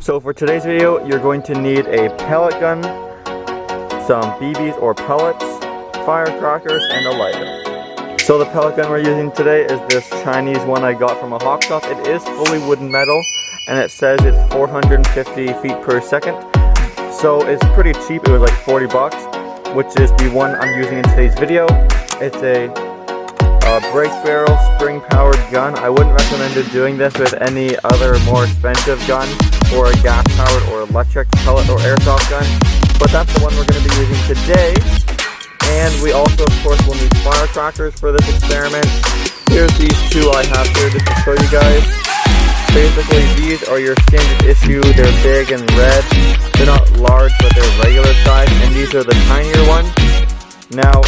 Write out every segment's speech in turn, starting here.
So for today's video, you're going to need a pellet gun, some BBs or pellets, firecrackers, and a lighter. So the pellet gun we're using today is this Chinese one I got from a hawk shop. It is fully wooden metal, and it says it's 450 feet per second. So it's pretty cheap. It was like 40 bucks, which is the one I'm using in today's video. It's a brake barrel spring powered gun. I wouldn't recommend doing this with any other more expensive gun or a gas powered or electric pellet or airsoft gun, but that's the one we're going to be using today. And we also of course will need firecrackers for this experiment. Here's these two I have here just to show you guys. Basically these are your standard issue. They're big and red. They're not large, but they're regular size, and these are the tinier ones. Now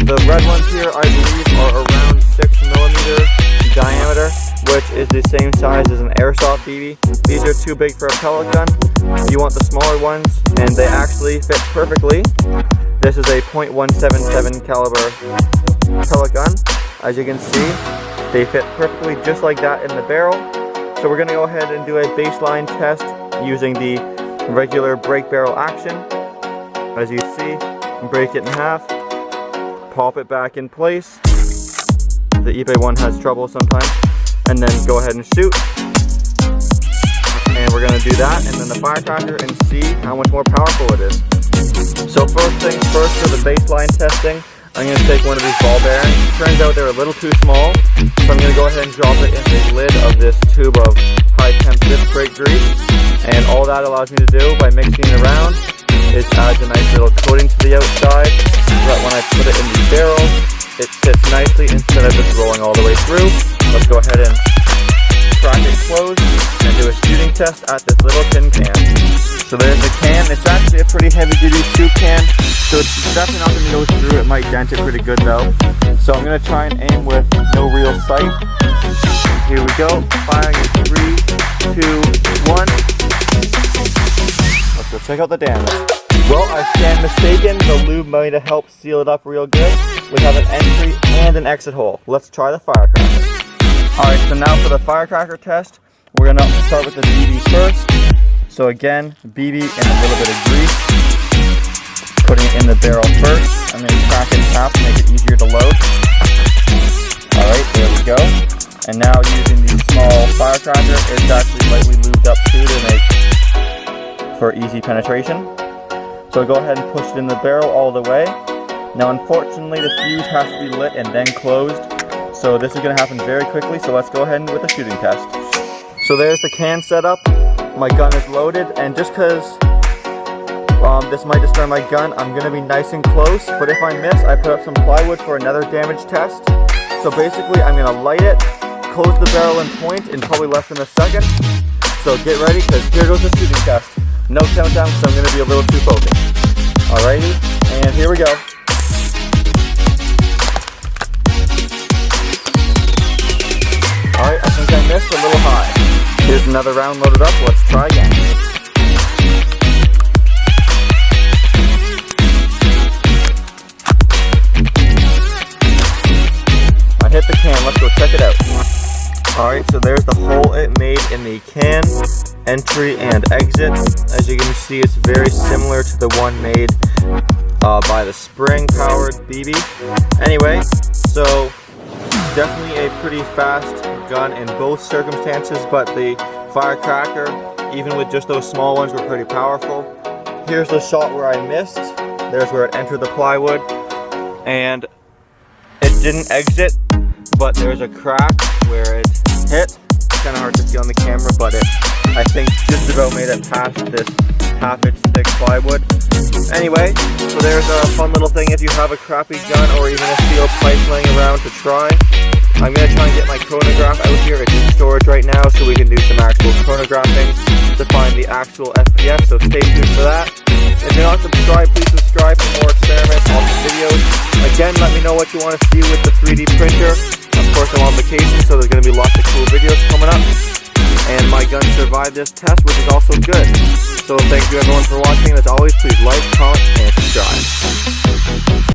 the red ones here I believe are around 6mm diameter, which is the same size as an airsoft BB. These are too big for a pellet gun. You want the smaller ones, and they actually fit perfectly. This is a .177 caliber pellet gun. As you can see, they fit perfectly just like that in the barrel. So we're going to go ahead and do a baseline test using the regular brake barrel action. As you see, break it in half, pop it back in place. The eBay one has trouble sometimes. And then go ahead and shoot. And we're going to do that, and then the firecracker, and see how much more powerful it is. So first things first, for the baseline testing, I'm going to take one of these ball bearings. Turns out they're a little too small, so I'm going to go ahead and drop it in the lid of this tube of high temp disc brake grease. And all that allows me to do by mixing it around is add a nice little coating to the outside, so that when I put it in the barrel, it sits nicely instead of just rolling all the way through. Let's go ahead and crack it closed and do a shooting test at this little tin can. So there's the can. It's actually a pretty heavy duty soup can, so it's definitely not going to go through. It might dent it pretty good though. So I'm going to try and aim with no real sight. Here we go. Firing in 3, 2, 1. Let's go check out the damage. Well, I stand mistaken. The lube might have helped seal it up real good. We have an entry and an exit hole. Let's try the firecracker. Alright, so now for the firecracker test, we're going to start with the BB first. So again, BB and a little bit of grease. Putting it in the barrel first. I'm going to crack it in half to make it easier to load. Alright, there we go. And now using the small firecracker, it's actually lightly lubed up too to make for easy penetration. So go ahead and push it in the barrel all the way. Now unfortunately the fuse has to be lit and then closed, so this is going to happen very quickly, so let's go ahead with the shooting test. So there's the can set up, my gun is loaded, and just because this might destroy my gun, I'm going to be nice and close, but if I miss, I put up some plywood for another damage test. So basically I'm going to light it, close the barrel and point in probably less than a second. So get ready, because here goes the shooting test. No countdown, so I'm going to be a little too focused. Alrighty, and here we go. Alright, I think I missed a little high. Here's another round loaded up. Let's try again. I hit the can. Let's go check it out. Alright, so there's the hole it made in the can. Entry and exit. As you can see, it's very similar to the one made by the spring powered BB. Anyway, so definitely a pretty fast gun in both circumstances, but the firecracker, even with just those small ones, were pretty powerful. Here's the shot where I missed. There's where it entered the plywood, and it didn't exit, but there's a crack where it hit. It's kind of hard to see on the camera, but it, I think, just about made it past this half-inch thick plywood. Anyway, so there's a fun little thing if you have a crappy gun or even a steel pipe laying around to try. I'm going to try and get my chronograph out here. It's in storage right now, so we can do some actual chronographing to find the actual FPS, so stay tuned for that. If you're not subscribed, please subscribe for more experiments, awesome videos. Again, let me know what you want to see with the 3D printer. Of course, I'm on vacation, so there's going to be lots of cool videos coming up. And my gun survived this test, which is also good. So thank you everyone for watching. As always, please like, comment, and subscribe.